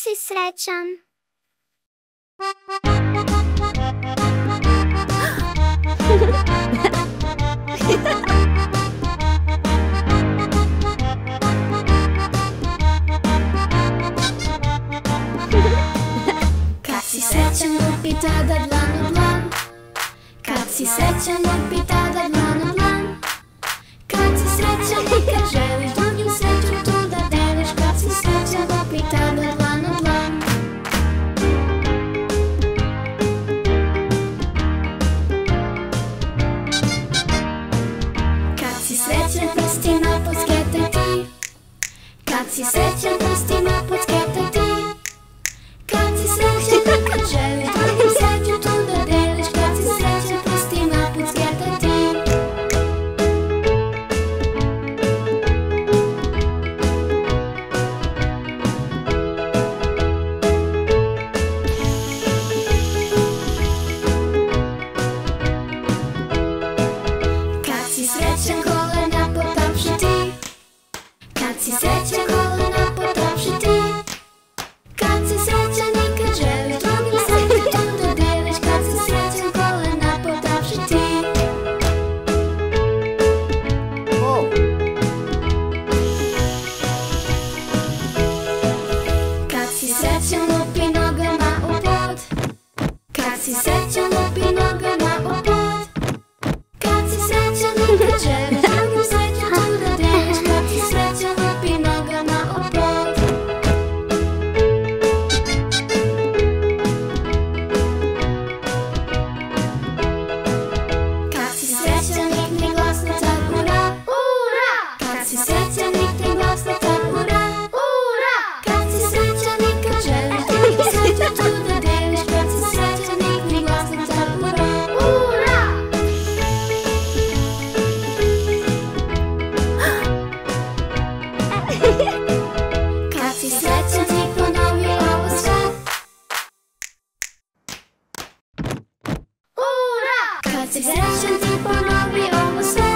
si srećan? Kad si srećan, lupi tada dlan u dlan. Kad si srećan, lupi tada dlan u dlan. Kad si srećan i kad želiš drugim sreću tu da deliš. Kad si srećan, lupi tada dlan u dlan. Kad si srećan, prstima podskretaj ti. Kad si srećan, prstima podskretaj ti. Kad si srećan i kad želiš drugim sreću tu da deliš. Kad si srećan, prstima podskretaj ti. Kad si srećan, kolena potapši ti. Kad si srećan, kolena potapši ti. Kad si srećan i kad želiš drugim sreću tu da deliš. Kad si srećan, kolena potapši ti. Kad si srećan, lupi nogama u pod. Kad si srećan, lupi nogama u pod. Kad si srećan i kad želiš drugim sreću tu da deliš. Kad si srećan, lupi nogama u pod. Kad si srećan, vikni glasno tad ura. Ura! Kad si srećan, vikni glasno tad ura. Ura! Kad si srećan i kad želiš drugim sreću tu da deliš. Kad si srećan, vikni glasno tad ura. Ura! Kad si srećan, ti ponovi ovo sve. Ura! Kad si srećan, ti ponovi ovo sve.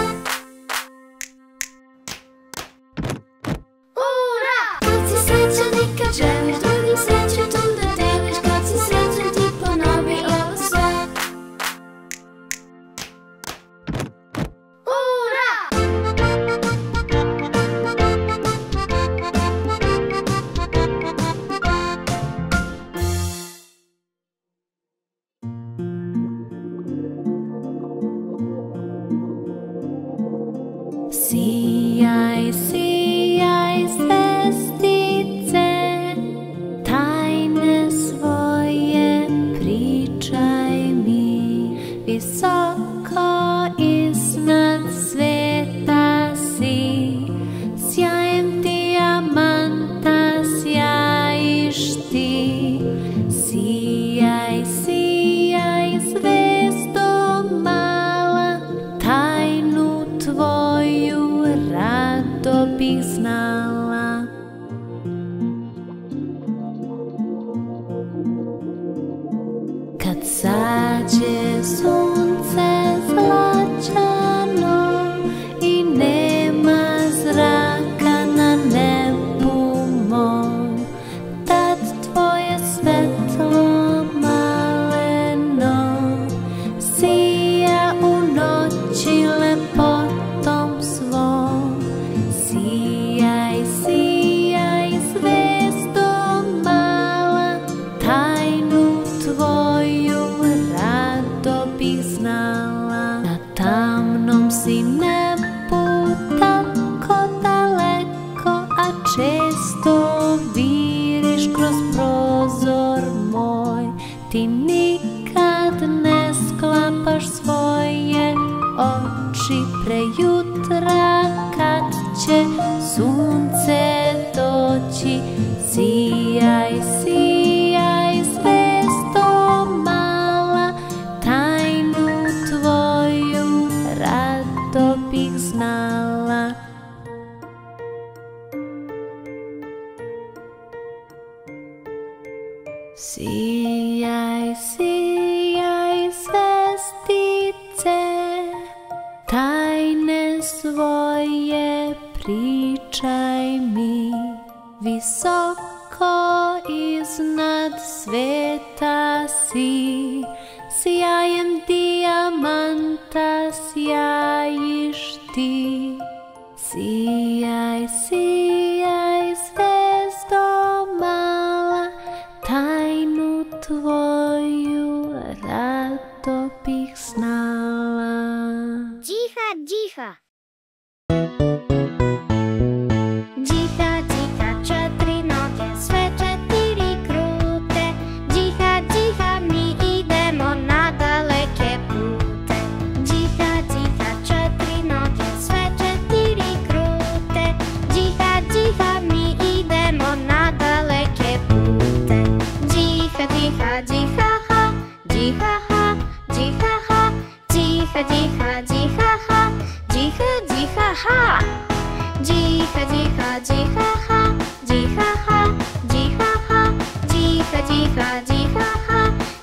Ura! Kad si srećan i kad želiš drugim sreću tu da deliš. Kad si srećan, ti ponovi ovo sve. Ura! Sijaj, sijaj, zvezdice, tajne svoje pričaj mi. Visoko iznad sveta si, sjajem dijamanta sjajiš ti. Sijaj, sijaj, zvezdo mala, tajnu tvoju rado bih znala. Kad zađe sunce zlačano i nema zraka na nebu mom, tad tvoje svetlo maleno sija u noći lepotom svom. Sijaj, sijaj, zvezdo mala, tajnu tvoju rado bih znala. Na tamnom si nebu tako daleko, a često viriš kroz prozor moj. Ti nikad ne sklapaš svoje oči pre jutra kad će sunce doći. Sijaj, sijaj, zvezdo mala, tajnu tvoju rado bih znala. Sijaj, sijaj, zvezdice, tajne svoje pričaj mi. Visoko ko iznad sveta si, sjajem dijamanta sjajiš ti. Sijaj, sijaj, zvezdo mala, tajnu tvoju rado bih znala. Điha, điha. Điha, điha, četiri noge, sve četiri krute. Điha, điha, mi idemo na daleke pute. Điha, điha, četiri noge, sve četiri krute. Điha, điha, mi idemo na daleke pute. Điha, điha, điha, ha, điha, ha, điha, ha. Điha, điha, điha, ha, điha, điha, ha. Điha, điha, điha, ha, điha, ha, điha, ha. Điha, điha, điha, ha,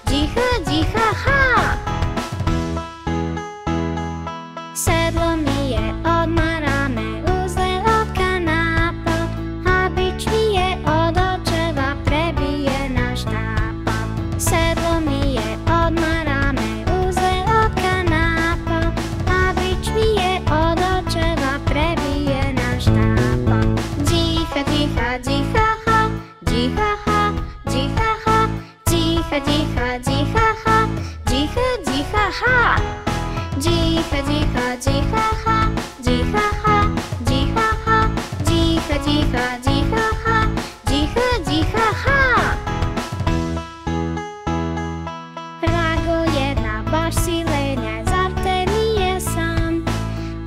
điha, điha, ha. Sedlo mi je odmah rame uzle od kanapa, a bič mi je od očeva prebijena štapa. Sedlo mi je odmah rame uzle od kanapa, a bič mi je od očeva prebijena štapa. Điha, điha, điha, ha, điha, ha, điha, ha. Điha, điha, điha, ha, điha, điha, ha. Điha, điha, điha, ha, điha, ha, điha, ha. Điha, điha, điha, ha, điha, điha, ha. Rago jedna, baš si lenja, zar te nije sam?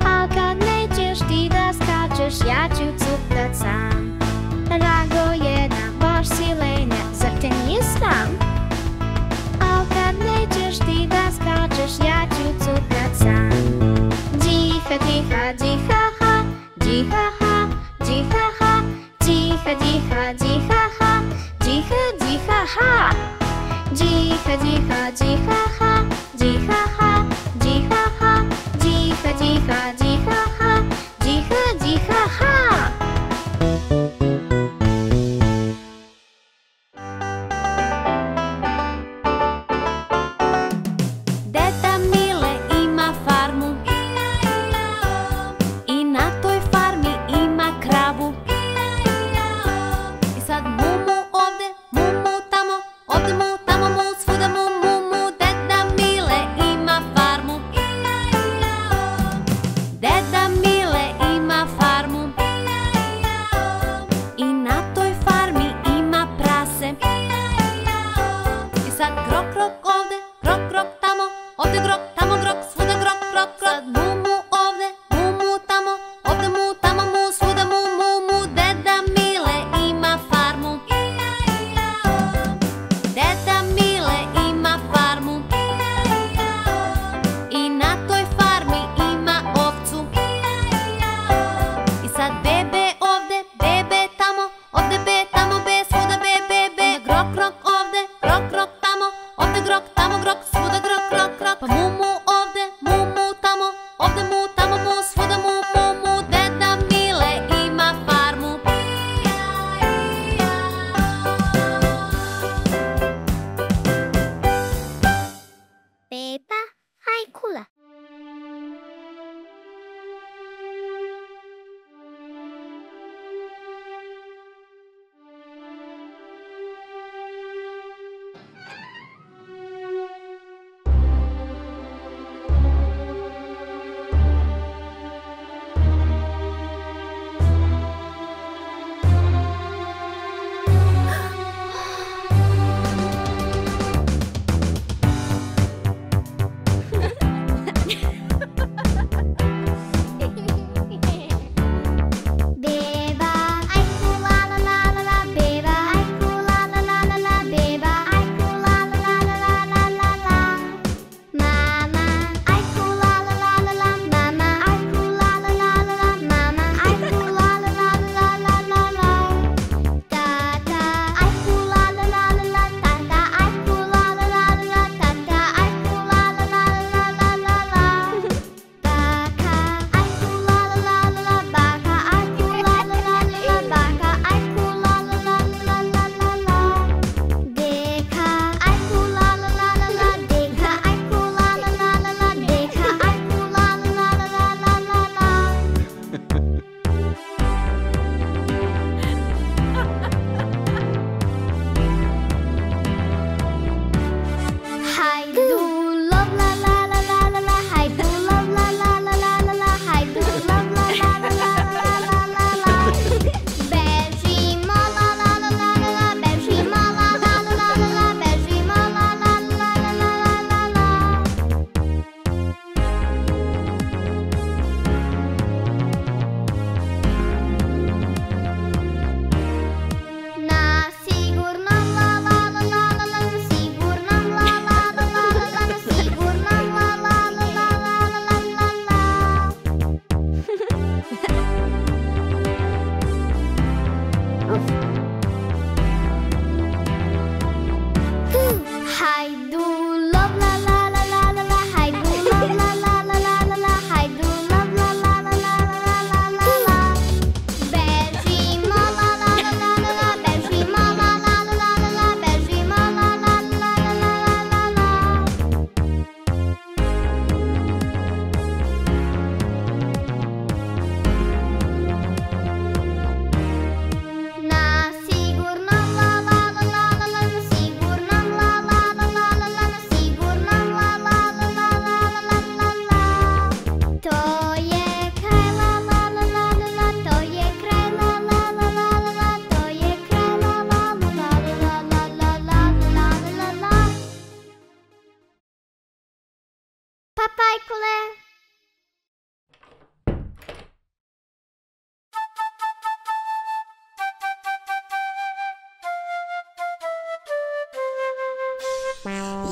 Al kad nećeš ti da skačeš, ja ću cupkat sam. Rago jedna, baš si lenja, zar te nije sram? Al kad nećeš ti da skačeš, ja ću cupkat sam. Điha, điha, điha, ha, điha, ha, điha, ha. Điha, điha, điha, ha, điha, điha, ha. Điha, điha, điha, ha, điha, ha, điha, ha. Điha, điha, điha, ha, điha, điha, ha. Deda Mile ima farmu i na toj farmi ima kravu. I sad mumu ovde, mumu tamo, ovde mu, tamo mu, svuda mu, mumu. Deda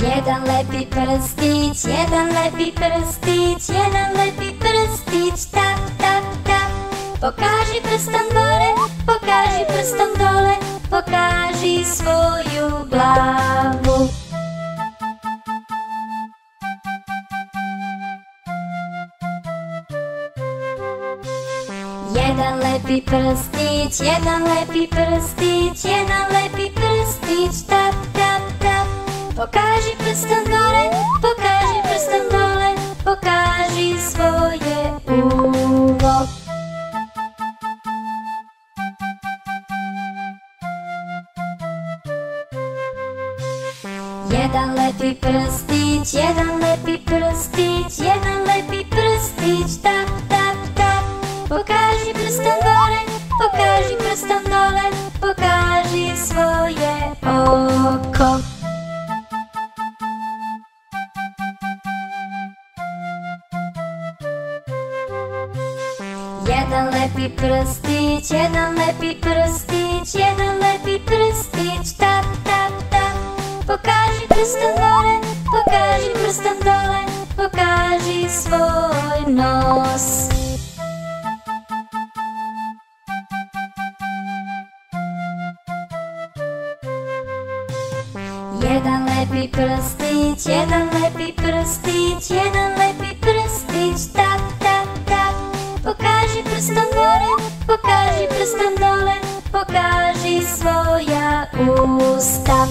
Jedan lepi prstić, jedan lepi prstić, jedan lepi prstić, tap, tap, tap. Pokaži prstom gore, pokaži prstom dole, pokaži svoju glavu. Jedan lepi prstić, jedan lepi prstić, jedan lepi prstić, tap, tap, tap. Pokaži prstom gore, pokaži prstom dole, pokaži svoje uvo. Jedan lepi prstić, jedan lepi prstić, jedan lepi prstić, tap, tap, tap. Pokaži prstom gore, pokaži prstom dole, pokaži svoje oko. Jedan lepi prstić, jedan lepi prstić, jedan lepi prstić, tap, tap, tap. Pokaži prstom gore, pokaži prstom dole, pokaži svoj nos. Jedan lepi prstić, jedan lepi prstić, jedan lepi prstić, tap, tap, tap. Pokaži prstom gore, pokaži prstom dole, pokaži svoja usta.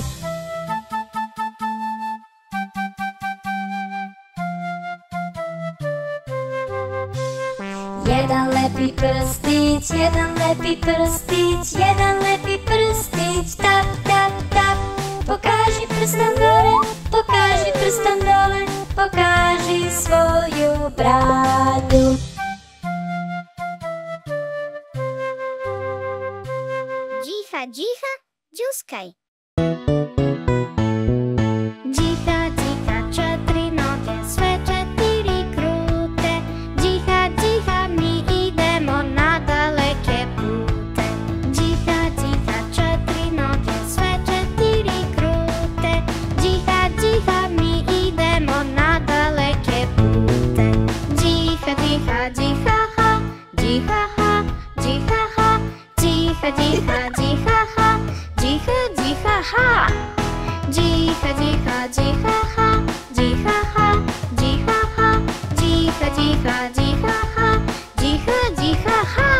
Jedan lepi prstić, jedan lepi prstić, jedan lepi prstić, tap, tap, tap. Pokaži prstom gore, pokaži prstom dole, pokaži svoju bradu. Điha, Điha, Đuskaj. Điha, Điha, četiri noge, sve četiri krute. Điha, Điha, mi idemo na daleke pute. Điha, Điha, četiri noge, sve četiri krute. Điha, Điha, mi idemo na daleke pute. Điha, Điha, Điha, ha, Điha, ha, Điha, ha. Điha, Điha, Điha, ha, Điha, Điha, ha. Điha, Điha, Điha, ha, Điha, ha, Điha, ha. Điha, Điha, Điha, ha, Điha, Điha, ha.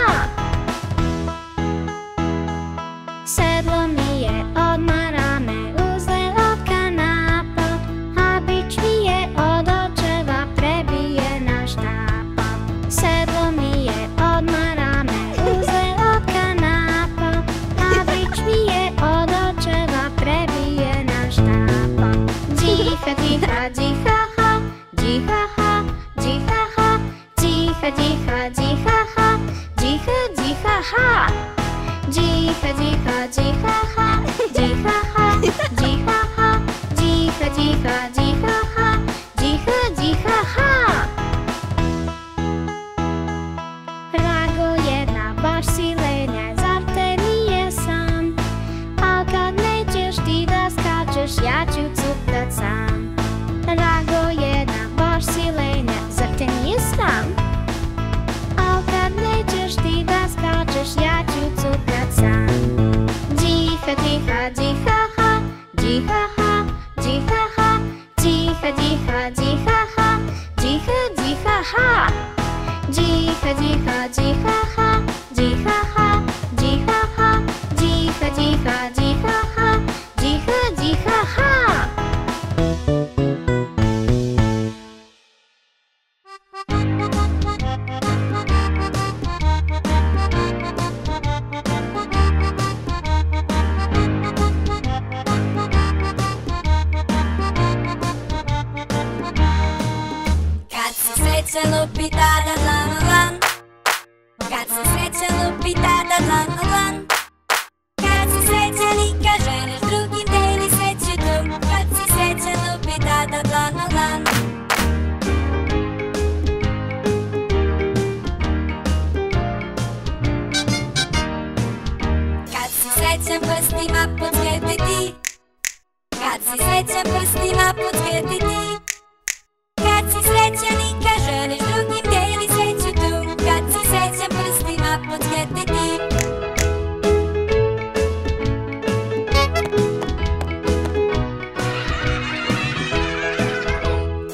Sedlo mi je odmarane, uzle od kanapa, a bič mi je od očeva prebijena štapa. Sedlo mi je odmarane, uzle od kanapa, a bič mi je od očeva prebijena štapa. Điha, Điha, Điha, ha, Điha, ha, Điha, ha. Điha, Điha, Điha, ha, Điha, Điha, ha. Điha, Điha, Điha, ha, Điha, ha, Điha, ha. Điha, Điha, Điha, ha, Điha, Điha, ha. Rago jedna, baš si lenja, zar te nije sam? Al kad nećeš ti da skačeš, ja ću cuptat sam. Rago jedna, baš si lenja, zar te nije sram? Al kad nećeš ti da skačeš, ja ću cuptat sam. Điha, Điha, Điha, ha, Điha, ha, Điha, ha. Điha, Điha, Điha, ha, Điha, Điha, ha. Điha, Điha, Điha, ha, Điha, ha, Điha, ha. Điha, Điha, Điha, ha, Điha, Điha, ha. Kad se srećan lupi tada dlan o dlan, kad se srećan lupi tada dlan o dlan. Kad si srećan i kad želiš drugim deli sreću tu, kad si srećan lupi tada dlan o dlan. Kad si srećan prstima podsvijetaj ti, kad Kad si srećan prstima podsjeti ti. Kad si srećan i kad želiš drugim dijeli sreću tu. Kad si srećan prstima podsjeti ti.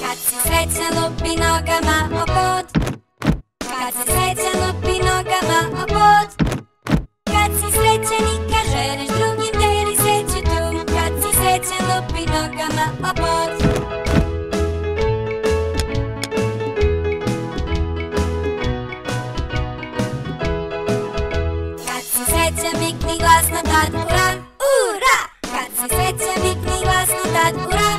Kad si srećan lupi nogama o pod. Kad si srećan lupi nogama o pod. Kad si srećan i kad želiš drugim dijeli sreću tu. Kad si srećan lupi nogama o pod. Kad si srećan vikni glasno tad ura, ura. Kad si srećan vikni glasno tad ura,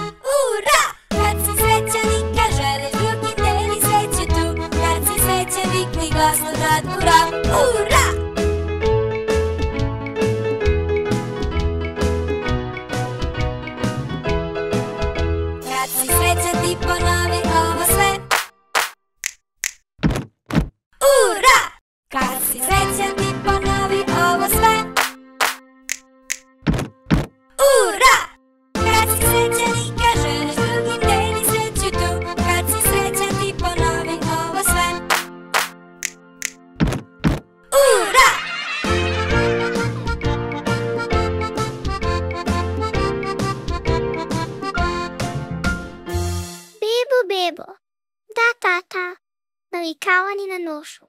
ura. Kad si srećan i kad želiš drugim dijeli sreću tu. Kad si srećan vikni glasno tad ura, ura. Kad si srećan ti ponovi ovo sve. Ura! Kad si srećan ti ponovi ovo sve. Ura! Kad si srećan i kad želiš drugim dijeli sreću tu. Kad si srećan ti ponovi ovo sve. Ura! Bebo, Bebo. Da, tata. Navikavani na nošu.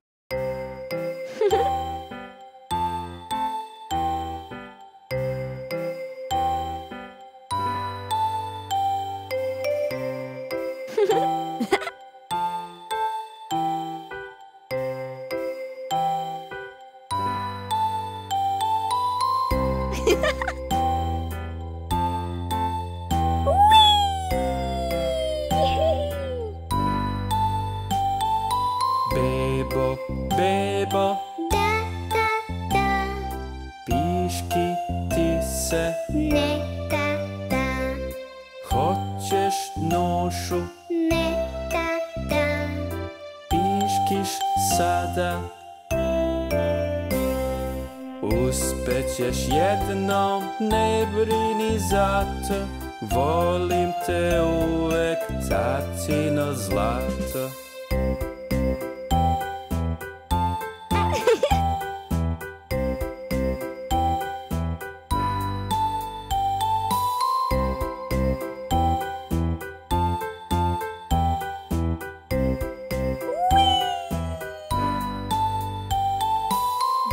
Bebo, Bebo, Da, da, da. piški ti se, Ne, da, da. hoćeš nošu, Ne, da, da. piškiš sada. Uspećeš jednom, ne brini za to, volim te uvek, tacino zlato.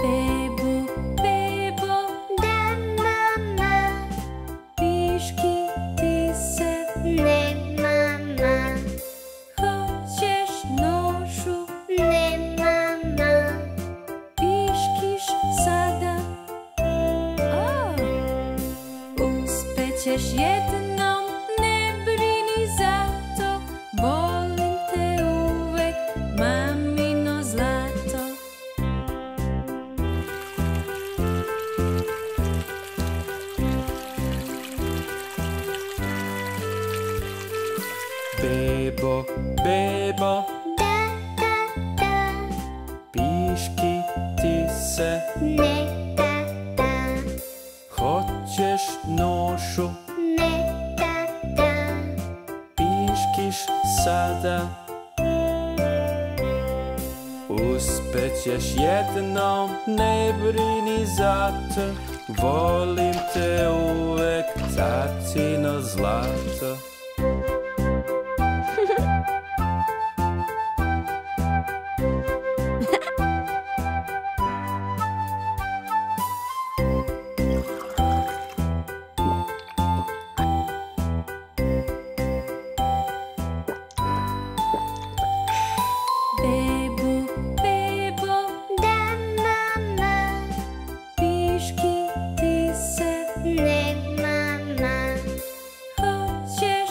Bebo, Bebo, Da, mama. piški ti se, Ne, mama. hoćeš nošu, Ne, mama. piškiš sada. Uspećeš jednom, ne brini za to, volim te uvek, mamino zlato. Bebo, Bebo, Da, da, da. piški ti se, Ne, da, da. hoćeš nošu, Ne, da, da. piškiš sada. Uspećeš jednom, ne brini za to, volim te uvek, tacino zlato. Bebo, Bebo, Da, mama. piški ti se, Ne, mama. hoćeš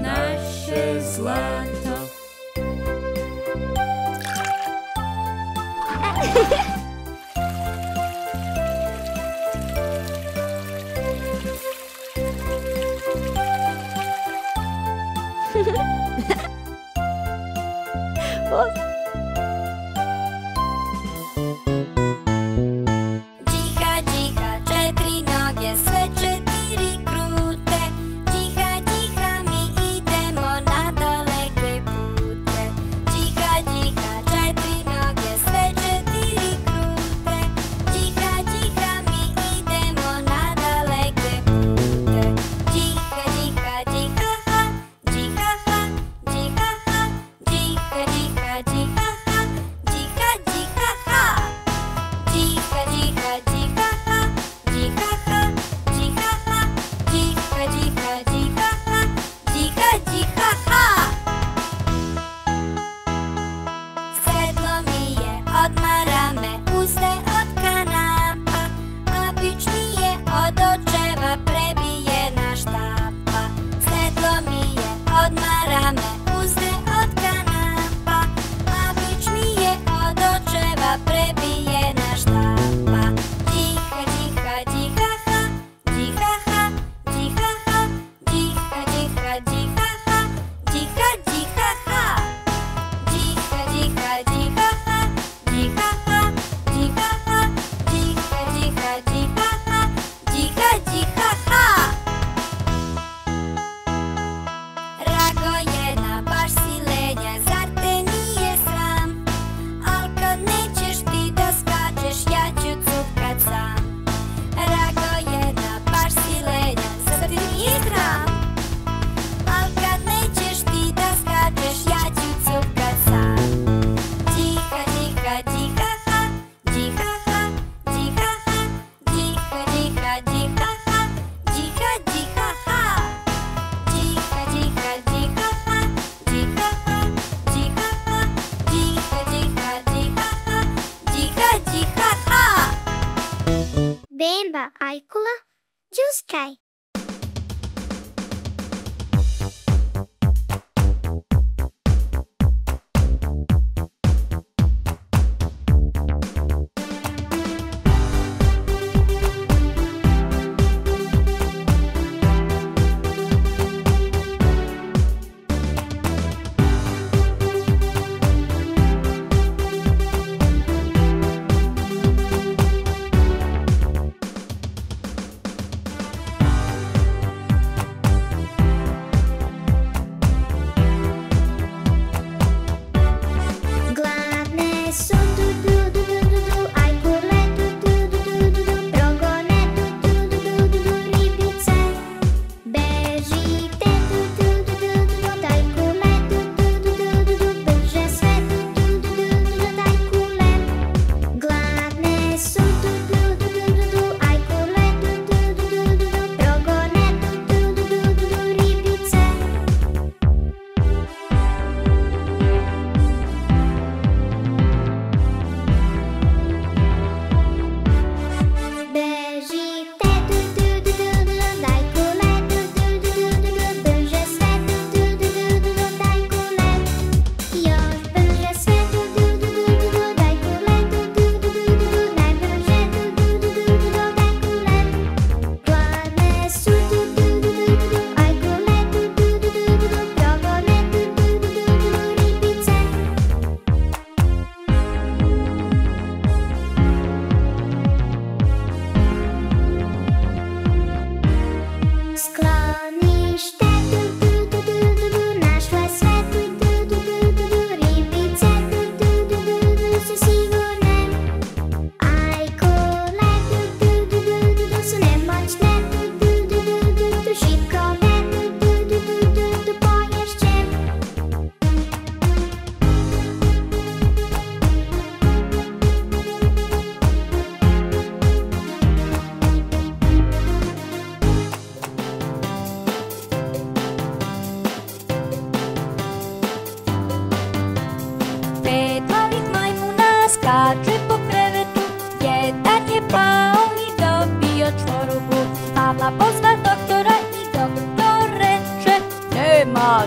naše zlato. Điha, điha, četiri noge, sve četiri krute. Điha, điha, mi idemo na daleke pute. Điha, điha, četiri noge, sve četiri krute. Điha, điha, mi idemo na daleke pute. Điha, điha, điha, ha, điha, ha, điha, ha, điha, điha, điha, ha, điha, điha, ha. Điha, điha, điha, ha, điha, ha, điha, ha, điha, điha, điha, ha, điha, điha, ha. Sedlo mi je, odmara me, uzde od kanapa, a bič mi je od očeva, prebije na štapa. Sedlo mi je, odmara me, uzde od kanapa, a bič mi je od očeva, prebije na štapa. Điha, điha, điha, ha, điha, ha, điha, ha, điha, điha, điha, ha, điha, điha, ha. Điha, điha, điha, ha, điha, ha, điha, ha, điha, điha, điha, ha, điha, điha, ha. Rago jedna, baš si lenja, zar te nije sram? Al kad nećeš ti da skačeš, ja ću cupkat sam. Rago jedna, baš si lenja, zar te nije sram? Al kad nećeš ti da skačeš, ja ću cupkat sam. Điha, điha, điha, ha, điha, ha, điha, ha, điha, điha, điha, ha, điha, điha, ha. Điha, điha, điha, ha, điha, ha, điha, ha, điha, điha, điha, ha, điha, điha, ha. Beba Ajkula, Đuskaj.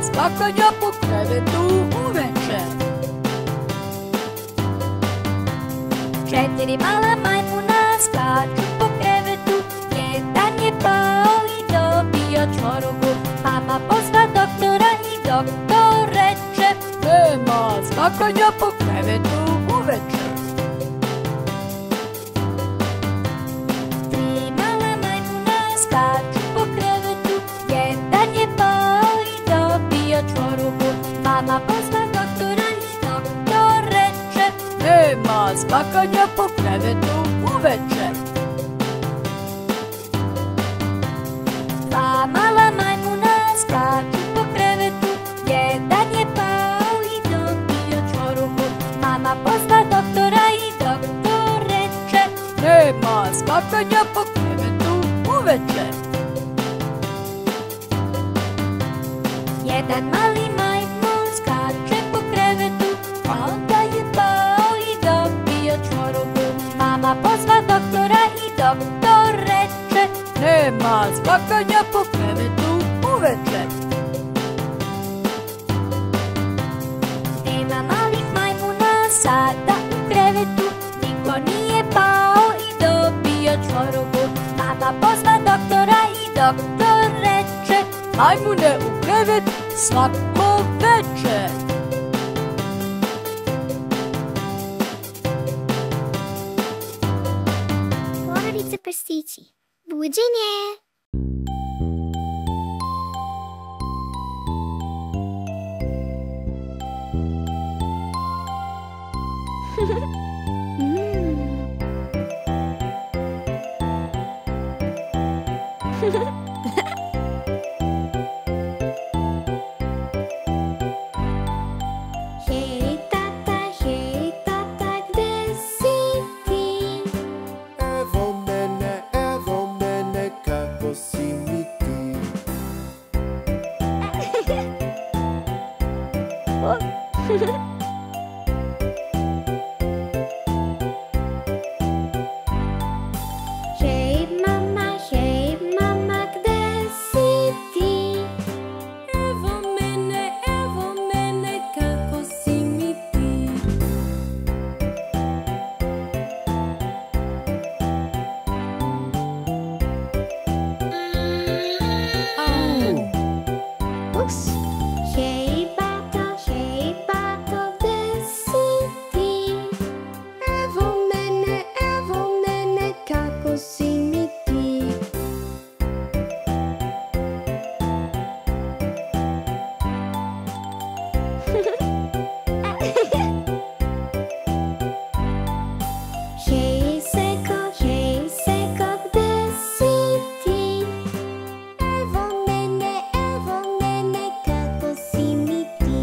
skakanja po krevetu uveče. 4 mala majmuna skaču po krevetu, jedan je pao i dobio čvorugu. Mama pozva doktora i doktor reče: Nema skakanja po krevetu uveče. 3 mala majmuna skaču po krevetu, jedan je pao i dobio čvorugu. Mama pozva doktora i doktor reče: Nema skakanja po krevetu uveče. 2 mala majmuna skaču po krevetu, jedan je pao i dobio čvorugu. Mama pozva doktora i doktor reče: Nema skakanja po krevetu uveče. 1 mali majmun skače po krevetu, a onda je pao i dobio čvorugu. Mama pozva doktora i doktor reče: Nema skakanja po krevetu uveče. Nema malih majmuna sada u krevetu, niko nije pao i dobio čvorugu. Mama pozva doktora i doktor reče: Majmune u krevet svako veče. Porodica Prstići. Buđenje. Hej tata, gde si ti? Evo mene, kako si mi ti? Hej mama, gde si ti? Evo mene, kako si mi ti? Ups. Hej bato, gde si ti? Evo mene, kako si mi ti? Hej seko, gde si ti? Evo mene, kako si mi ti?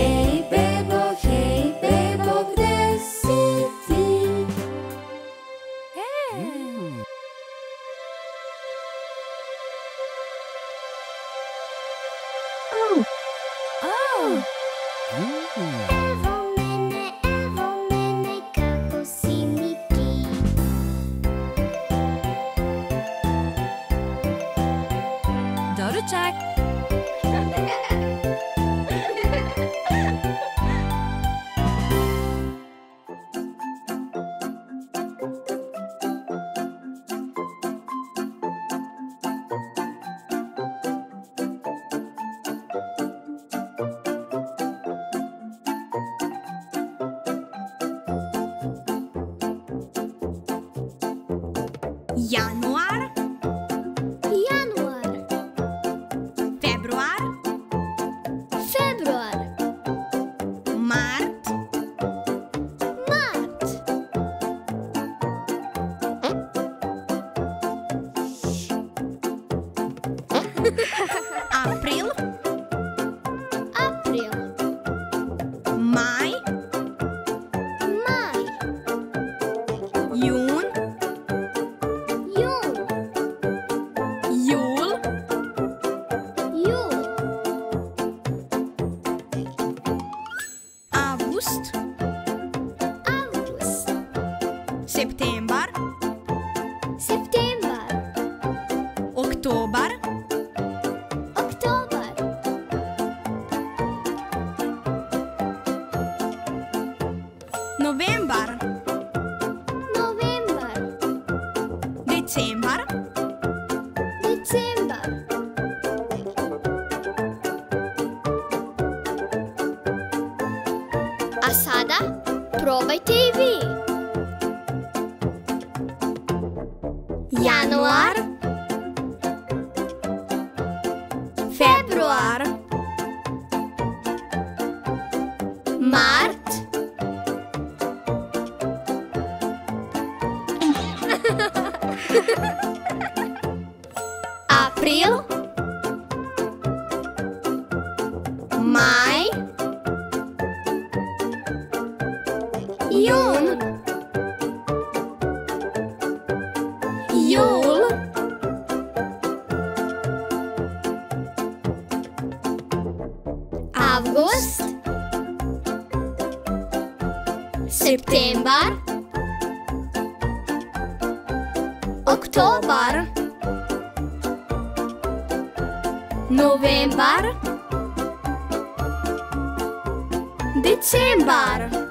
Hej Bebo, gde si ti? Evo mene, kako si mi ti? Doručak. Januar, februar, mart, april, maj, jun, jul, avgust, Septembar, September, oktobar, Oktober, novembar, November, decembar, December. A sada probajte i vi. Januar, februar, Mart, April, Maj, Jun, Jul, Avgust, Septembar, Oktober, Novembar, Decembar.